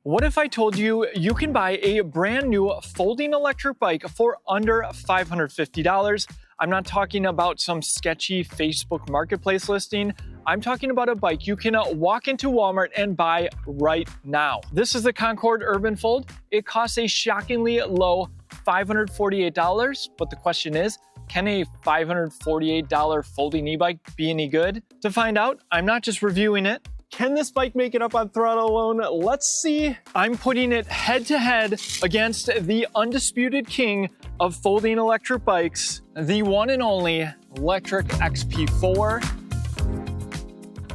What if I told you you can buy a brand new folding electric bike for under $550? I'm not talking about some sketchy Facebook marketplace listing. I'm talking about a bike you can walk into Walmart and buy right now. This is the Concord Urban Fold. It costs a shockingly low $548, but the question is, can a $548 folding e-bike be any good? To find out, I'm not just reviewing it. Can this bike make it up on Throttle alone? Let's see. I'm putting it head to head against the undisputed king of folding electric bikes, the one and only Lectric XP4.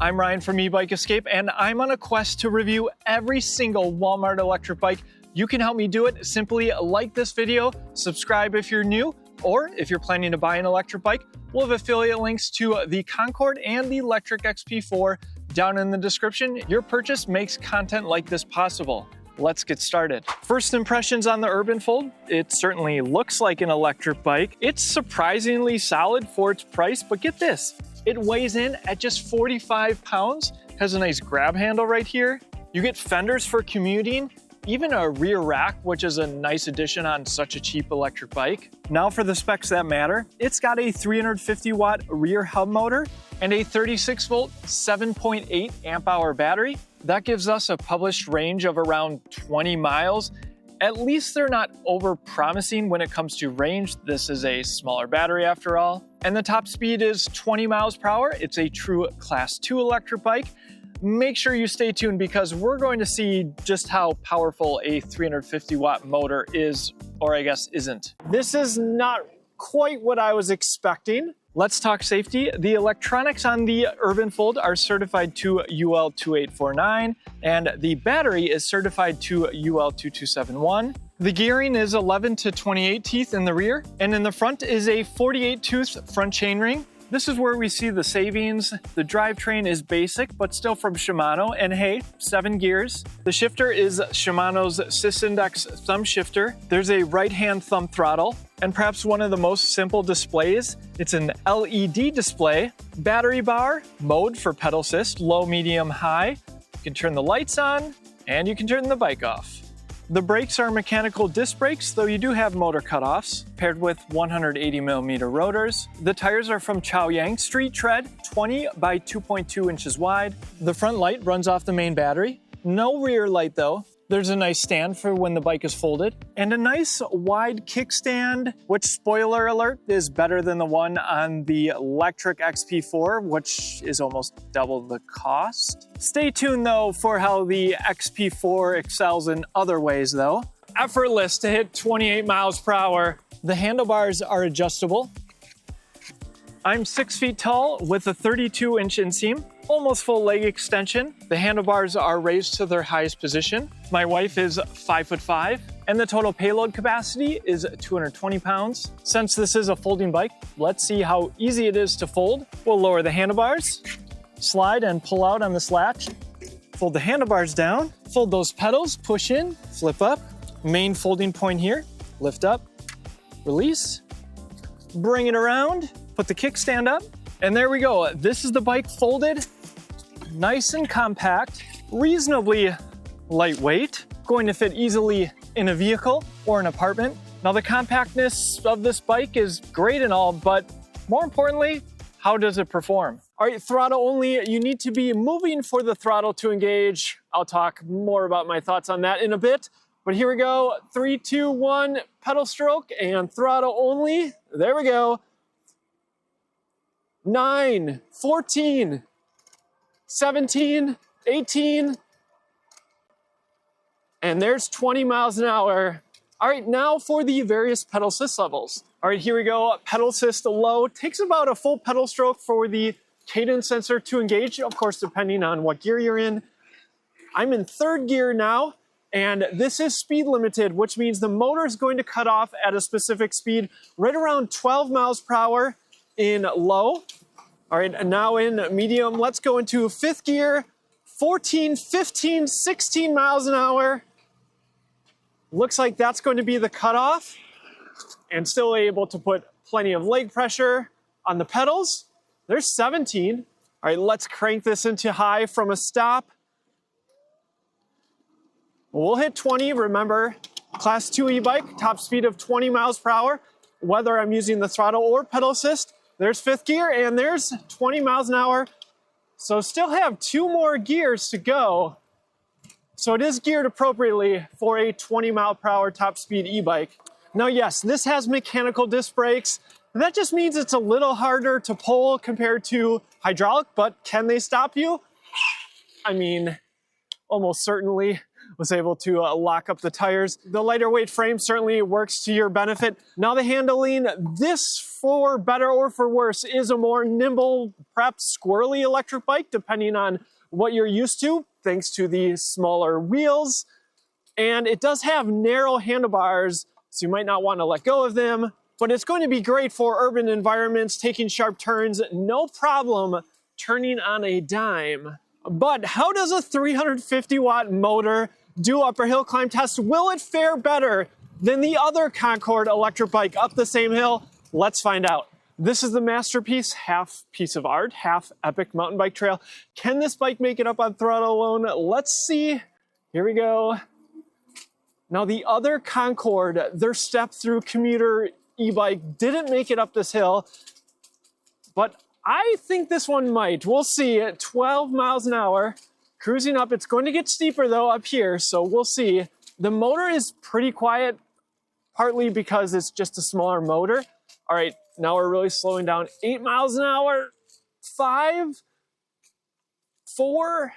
I'm Ryan from Ebike Escape, and I'm on a quest to review every single Walmart electric bike. You can help me do it. Simply like this video, subscribe if you're new, or if you're planning to buy an electric bike, we'll have affiliate links to the Concord and the Lectric XP4 down in the description. Your purchase makes content like this possible. Let's get started. First impressions on the Urban Fold. It certainly looks like an electric bike. It's surprisingly solid for its price, but get this, it weighs in at just 45 pounds, has a nice grab handle right here. You get fenders for commuting, even a rear rack, which is a nice addition on such a cheap electric bike. Now for the specs that matter, it's got a 350 watt rear hub motor and a 36 volt, 7.8 amp hour battery. That gives us a published range of around 20 miles. At least they're not over promising when it comes to range. This is a smaller battery after all. And the top speed is 20 miles per hour. It's a true class 2 electric bike. Make sure you stay tuned because we're going to see just how powerful a 350 watt motor is, or I guess isn't. This is not quite what I was expecting. Let's talk safety. The electronics on the Urban Fold are certified to UL 2849, and the battery is certified to UL 2271. The gearing is 11 to 28 teeth in the rear, and in the front is a 48 tooth front chainring. This is where we see the savings. The drivetrain is basic, but still from Shimano, and hey, 7 gears. The shifter is Shimano's Sysindex thumb shifter. There's a right-hand thumb throttle, and perhaps one of the most simple displays. It's an LED display. Battery bar, mode for pedal assist, low, medium, high. You can turn the lights on, and you can turn the bike off. The brakes are mechanical disc brakes, though you do have motor cutoffs, paired with 180mm rotors. The tires are from Chaoyang Street Tread, 20 by 2.2 inches wide. The front light runs off the main battery. No rear light though. There's a nice stand for when the bike is folded, and a nice wide kickstand, which, spoiler alert, is better than the one on the Lectric XP4, which is almost double the cost. Stay tuned though for how the XP4 excels in other ways though. Effortless to hit 28 miles per hour. The handlebars are adjustable. I'm 6 feet tall with a 32-inch inseam, almost full leg extension. The handlebars are raised to their highest position. My wife is 5'5", and the total payload capacity is 220 pounds. Since this is a folding bike, let's see how easy it is to fold. We'll lower the handlebars, slide and pull out on this latch, fold the handlebars down, fold those pedals, push in, flip up. Main folding point here, lift up, release, bring it around, put the kickstand up, and there we go. This is the bike folded, nice and compact, reasonably lightweight, going to fit easily in a vehicle or an apartment. Now the compactness of this bike is great and all, but more importantly, how does it perform? All right, throttle only, you need to be moving for the throttle to engage. I'll talk more about my thoughts on that in a bit, but here we go. 3, 2, 1, pedal stroke and throttle only. There we go. 9, 14, 17, 18, and there's 20 miles an hour. All right, now for the various pedal assist levels. All right, here we go. Pedal assist low takes about a full pedal stroke for the cadence sensor to engage, of course, depending on what gear you're in. I'm in 3rd gear now, and this is speed limited, which means the motor is going to cut off at a specific speed right around 12 miles per hour in low. All right, and now in medium, let's go into 5th gear, 14, 15, 16 miles an hour. Looks like that's going to be the cutoff, and still able to put plenty of leg pressure on the pedals. There's 17. All right, let's crank this into high from a stop. We'll hit 20, remember, Class 2 e-bike, top speed of 20 miles per hour, whether I'm using the throttle or pedal assist. There's 5th gear, and there's 20 miles an hour. So still have 2 more gears to go. So it is geared appropriately for a 20 mile per hour top speed e-bike. Now yes, this has mechanical disc brakes. That just means it's a little harder to pull compared to hydraulic, but can they stop you? I mean, almost certainly. Was able to lock up the tires. The lighter weight frame certainly works to your benefit. Now the handling, this for better or for worse is a more nimble, perhaps squirrely electric bike, depending on what you're used to, thanks to the smaller wheels. And it does have narrow handlebars, so you might not want to let go of them, but it's going to be great for urban environments, taking sharp turns, no problem turning on a dime. But how does a 350 watt motor do upper hill climb tests? Will it fare better than the other Concord electric bike up the same hill? Let's find out. This is the masterpiece, half piece of art, half epic mountain bike trail. Can this bike make it up on throttle alone? Let's see. Here we go. Now the other Concord, their step through commuter e-bike didn't make it up this hill, but I think this one might. We'll see at 12 miles an hour. Cruising up, it's going to get steeper though up here, so we'll see. The motor is pretty quiet, partly because it's just a smaller motor. All right, now we're really slowing down. 8 miles an hour, 5, 4.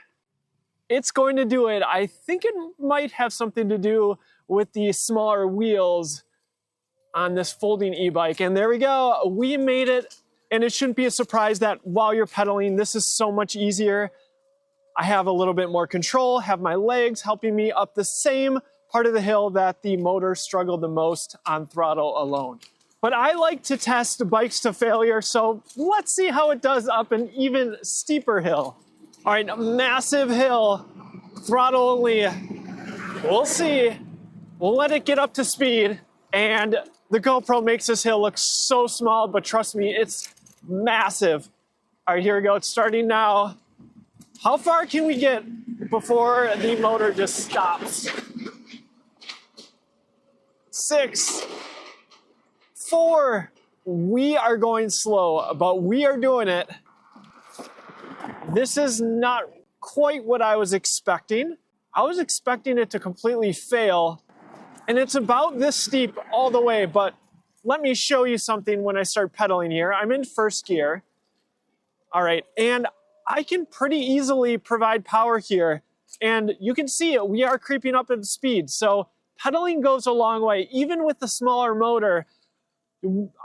It's going to do it. I think it might have something to do with the smaller wheels on this folding e-bike. And there we go, we made it. And it shouldn't be a surprise that while you're pedaling, this is so much easier. I have a little bit more control, have my legs helping me up the same part of the hill that the motor struggled the most on throttle alone. But I like to test bikes to failure, so let's see how it does up an even steeper hill. All right, a massive hill, throttle only. We'll see. We'll let it get up to speed, and the GoPro makes this hill look so small, but trust me, it's massive. All right, here we go, it's starting now. How far can we get before the motor just stops? 6, 4. We are going slow, but we are doing it. This is not quite what I was expecting. I was expecting it to completely fail, and it's about this steep all the way, but let me show you something when I start pedaling here. I'm in 1st gear. All right, and I can pretty easily provide power here, and you can see it, we are creeping up in speed. So pedaling goes a long way, even with the smaller motor.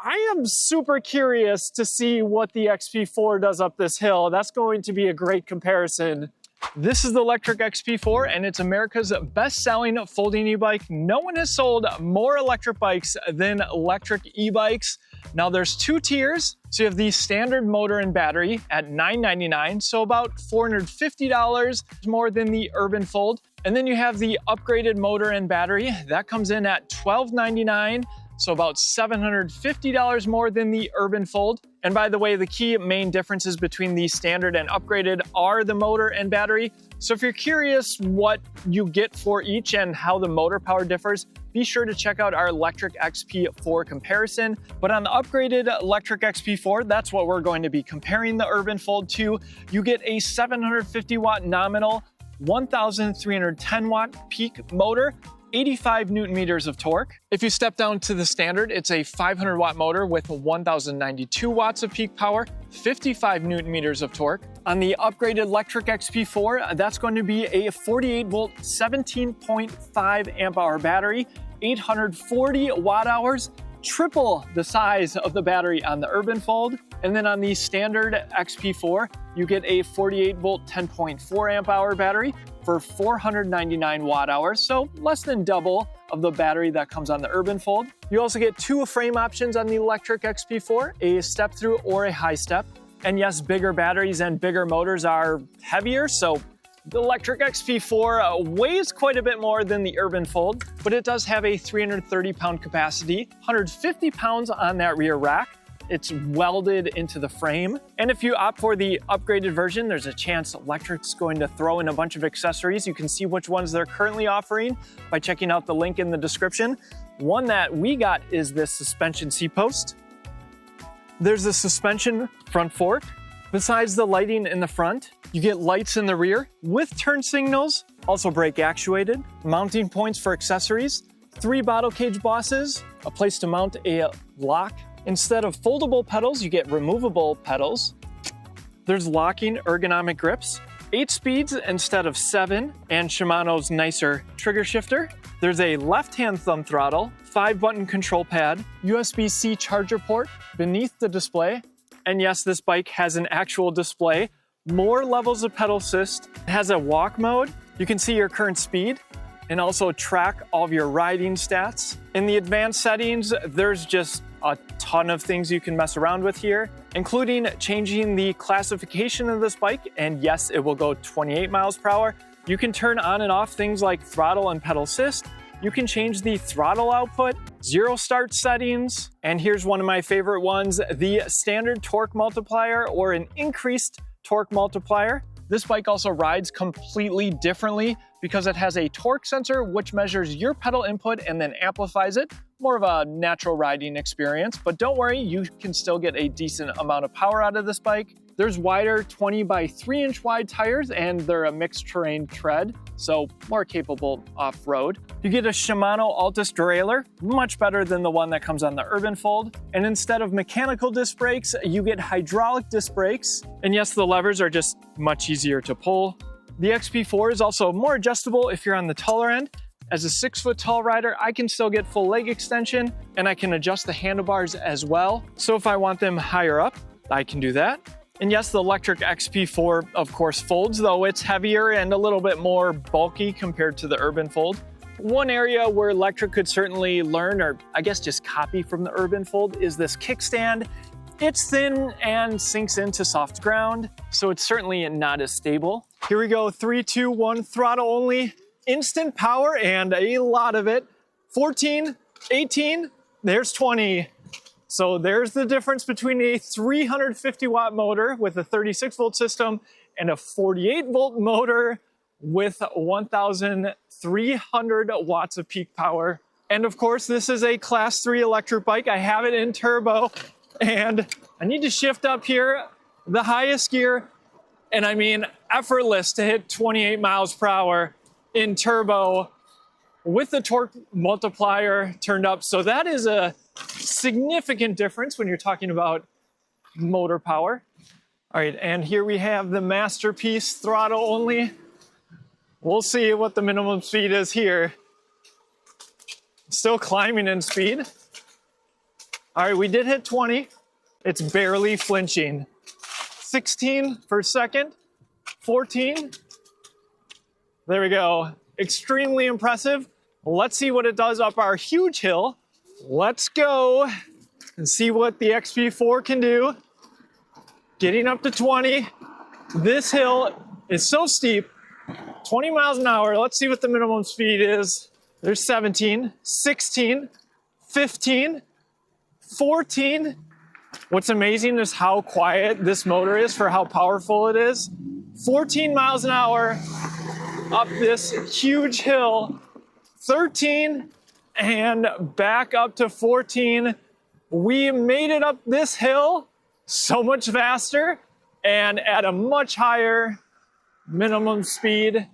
I am super curious to see what the XP4 does up this hill. That's going to be a great comparison. This is the Lectric XP4, and it's America's best-selling folding e-bike. No one has sold more electric bikes than Lectric e-bikes. Now there's 2 tiers. So you have the standard motor and battery at $999, so about $450 more than the Urban Fold. And then you have the upgraded motor and battery. That comes in at $1299, so about $750 more than the Urban Fold. And by the way, the key main differences between the standard and upgraded are the motor and battery. So if you're curious what you get for each and how the motor power differs, be sure to check out our Lectric XP4 comparison. But on the upgraded Lectric XP4, that's what we're going to be comparing the Urban Fold to. You get a 750 watt nominal, 1,310 watt peak motor, 85 Newton meters of torque. If you step down to the standard, it's a 500 watt motor with 1,092 watts of peak power, 55 Newton meters of torque. On the upgraded Lectric XP4, that's going to be a 48 volt, 17.5 amp hour battery, 840 watt hours, triple the size of the battery on the Urban Fold. And then on the standard XP4, you get a 48 volt, 10.4 amp hour battery for 499 watt hours, so less than double of the battery that comes on the Urban Fold. You also get 2 frame options on the Lectric XP4, a step through or a high step. And yes, bigger batteries and bigger motors are heavier, so the Lectric XP4 weighs quite a bit more than the Urban Fold, but it does have a 330 pound capacity, 150 pounds on that rear rack. It's welded into the frame. And if you opt for the upgraded version, there's a chance Lectric's going to throw in a bunch of accessories. You can see which ones they're currently offering by checking out the link in the description. One that we got is this suspension seat post. There's a suspension front fork. Besides the lighting in the front, you get lights in the rear with turn signals, also brake actuated, mounting points for accessories, 3 bottle cage bosses, a place to mount a lock. Instead of foldable pedals, you get removable pedals. There's locking ergonomic grips, 8 speeds instead of 7, and Shimano's nicer trigger shifter. There's a left-hand thumb throttle, 5-button control pad, USB-C charger port beneath the display. And yes, this bike has an actual display, more levels of pedal assist, it has a walk mode. You can see your current speed and also track all of your riding stats. In the advanced settings, there's just a ton of things you can mess around with here, including changing the classification of this bike. And yes, it will go 28 miles per hour. You can turn on and off things like throttle and pedal assist. You can change the throttle output, 0 start settings, and here's one of my favorite ones, the standard torque multiplier or an increased torque multiplier. This bike also rides completely differently because it has a torque sensor which measures your pedal input and then amplifies it. More of a natural riding experience, but don't worry, you can still get a decent amount of power out of this bike. There's wider 20 by 3 inch wide tires and they're a mixed terrain tread, so more capable off-road. You get a Shimano Altus derailleur, much better than the one that comes on the Urban Fold. And instead of mechanical disc brakes, you get hydraulic disc brakes. And yes, the levers are just much easier to pull. The XP4 is also more adjustable if you're on the taller end. As a 6-foot tall rider, I can still get full leg extension and I can adjust the handlebars as well. So if I want them higher up, I can do that. And yes, the Lectric XP4 of course folds, though it's heavier and a little bit more bulky compared to the Urban Fold. One area where Lectric could certainly learn, or I guess just copy from the Urban Fold, is this kickstand. It's thin and sinks into soft ground, so it's certainly not as stable. Here we go, 3, 2, 1, throttle only, instant power and a lot of it. 14, 18, there's 20. So there's the difference between a 350 watt motor with a 36 volt system and a 48 volt motor with 1,300 watts of peak power. And of course, this is a class 3 electric bike. I have it in turbo and I need to shift up here, the highest gear. And I mean, effortless to hit 28 miles per hour in turbo with the torque multiplier turned up. So that is a significant difference when you're talking about motor power. All right, and here we have the masterpiece throttle only. We'll see what the minimum speed is here. Still climbing in speed. All right, we did hit 20. It's barely flinching. 16 per second, 14. There we go. Extremely impressive. Let's see what it does up our huge hill. Let's go and see what the XP4 can do. Getting up to 20. This hill is so steep, 20 miles an hour. Let's see what the minimum speed is. There's 17, 16, 15, 14. What's amazing is how quiet this motor is for how powerful it is. 14 miles an hour up this huge hill. 13 and back up to 14. We made it up this hill so much faster and at a much higher minimum speed,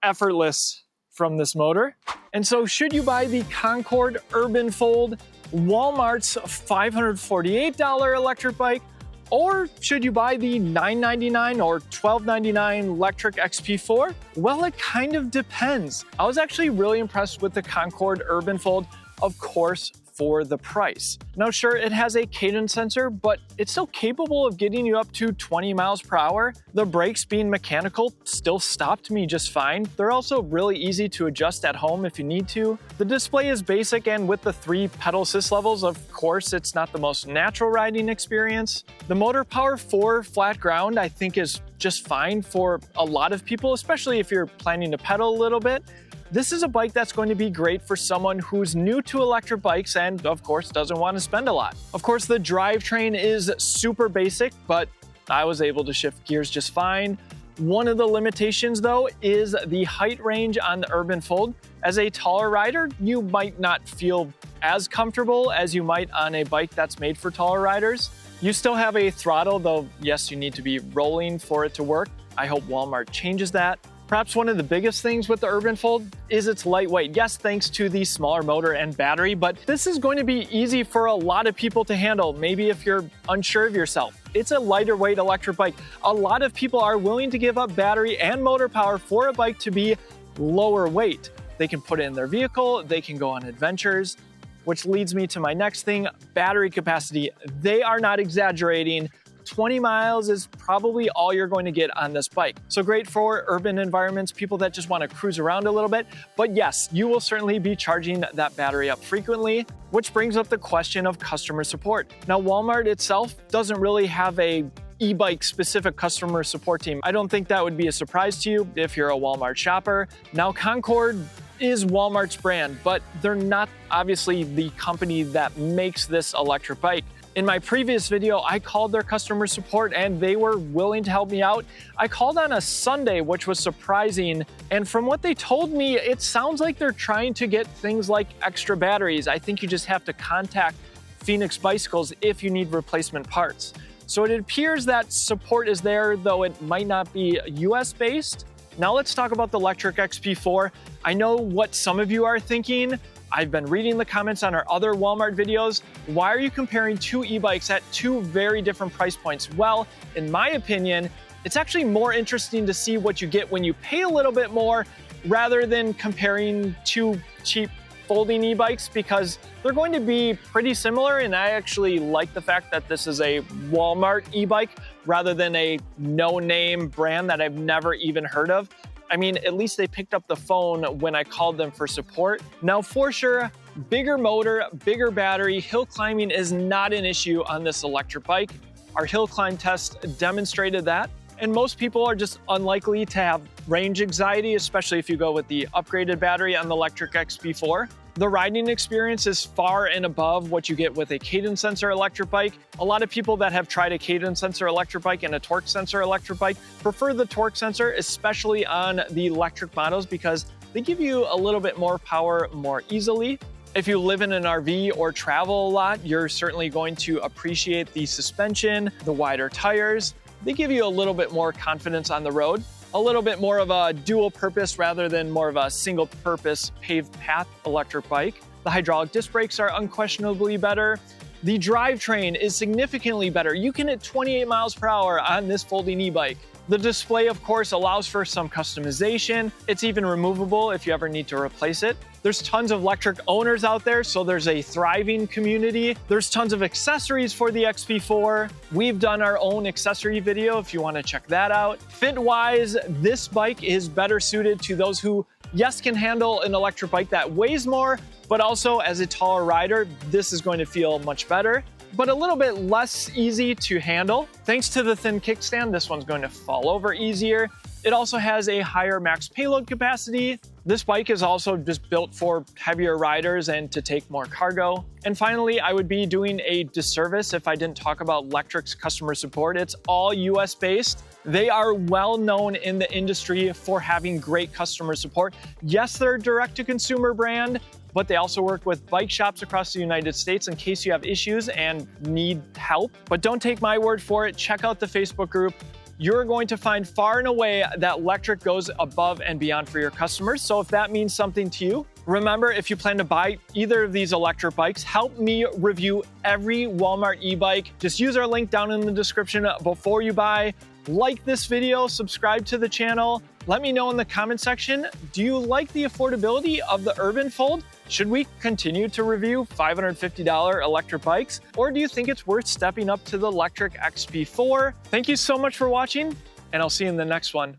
effortless from this motor. And so should you buy the Concord Urban Fold, Walmart's $548 electric bike, or should you buy the $999 or $1299 Lectric XP4? Well, it kind of depends. I was actually really impressed with the Concord Urban Fold, of course, for the price. Now, sure, it has a cadence sensor, but it's still capable of getting you up to 20 miles per hour. The brakes being mechanical still stopped me just fine. They're also really easy to adjust at home if you need to. The display is basic, and with the 3 pedal assist levels, of course, it's not the most natural riding experience. The motor power for flat ground, I think, is just fine for a lot of people, especially if you're planning to pedal a little bit. This is a bike that's going to be great for someone who's new to electric bikes and, of course, doesn't want to spend a lot. Of course, the drivetrain is super basic, but I was able to shift gears just fine. One of the limitations, though, is the height range on the Urban Fold. As a taller rider, you might not feel as comfortable as you might on a bike that's made for taller riders. You still have a throttle, though, yes, you need to be rolling for it to work. I hope Walmart changes that. Perhaps one of the biggest things with the Urban Fold is its lightweight. Yes, thanks to the smaller motor and battery, but this is going to be easy for a lot of people to handle. Maybe if you're unsure of yourself. It's a lighter weight electric bike. A lot of people are willing to give up battery and motor power for a bike to be lower weight. They can put it in their vehicle, they can go on adventures, which leads me to my next thing, battery capacity. They are not exaggerating. 20 miles is probably all you're going to get on this bike. So great for urban environments, people that just want to cruise around a little bit. But yes, you will certainly be charging that battery up frequently, which brings up the question of customer support. Now, Walmart itself doesn't really have a e-bike specific customer support team. I don't think that would be a surprise to you if you're a Walmart shopper. Now, Concord is Walmart's brand, but they're not obviously the company that makes this electric bike. In my previous video, I called their customer support and they were willing to help me out. I called on a Sunday, which was surprising. And from what they told me, it sounds like they're trying to get things like extra batteries. I think you just have to contact Phoenix Bicycles if you need replacement parts. So it appears that support is there, though it might not be US based. Now let's talk about the Lectric XP4. I know what some of you are thinking. I've been reading the comments on our other Walmart videos. Why are you comparing two e-bikes at two very different price points? Well, in my opinion, it's actually more interesting to see what you get when you pay a little bit more rather than comparing two cheap folding e-bikes, because they're going to be pretty similar. And I actually like the fact that this is a Walmart e-bike rather than a no-name brand that I've never even heard of. I mean, at least they picked up the phone when I called them for support. Now, for sure, bigger motor, bigger battery, hill climbing is not an issue on this electric bike. Our hill climb test demonstrated that. And most people are just unlikely to have range anxiety, especially if you go with the upgraded battery on the Lectric XP4. The riding experience is far and above what you get with a cadence sensor electric bike. A lot of people that have tried a cadence sensor electric bike and a torque sensor electric bike prefer the torque sensor, especially on the electric models, because they give you a little bit more power more easily. If you live in an RV or travel a lot, you're certainly going to appreciate the suspension, the wider tires. They give you a little bit more confidence on the road. A little bit more of a dual purpose rather than more of a single purpose paved path electric bike. The hydraulic disc brakes are unquestionably better. The drivetrain is significantly better. You can hit 28 miles per hour on this folding e-bike. The display, of course, allows for some customization. It's even removable if you ever need to replace it. There's tons of electric owners out there, so there's a thriving community. There's tons of accessories for the XP4. We've done our own accessory video if you want to check that out. Fit-wise, this bike is better suited to those who, yes, can handle an electric bike that weighs more, but also as a taller rider, this is going to feel much better, but a little bit less easy to handle. Thanks to the thin kickstand, this one's going to fall over easier. It also has a higher max payload capacity. This bike is also just built for heavier riders and to take more cargo. And finally, I would be doing a disservice if I didn't talk about Lectric's customer support. It's all US based. They are well known in the industry for having great customer support. Yes, they're a direct-to-consumer brand, but they also work with bike shops across the United States in case you have issues and need help. But don't take my word for it. Check out the Facebook group. You're going to find far and away that Lectric goes above and beyond for your customers. So if that means something to you, remember, if you plan to buy either of these electric bikes, help me review every Walmart e-bike. Just use our link down in the description before you buy. Like this video, subscribe to the channel. Let me know in the comment section, do you like the affordability of the Urban Fold? Should we continue to review $550 electric bikes? Or do you think it's worth stepping up to the Lectric XP4? Thank you so much for watching, and I'll see you in the next one.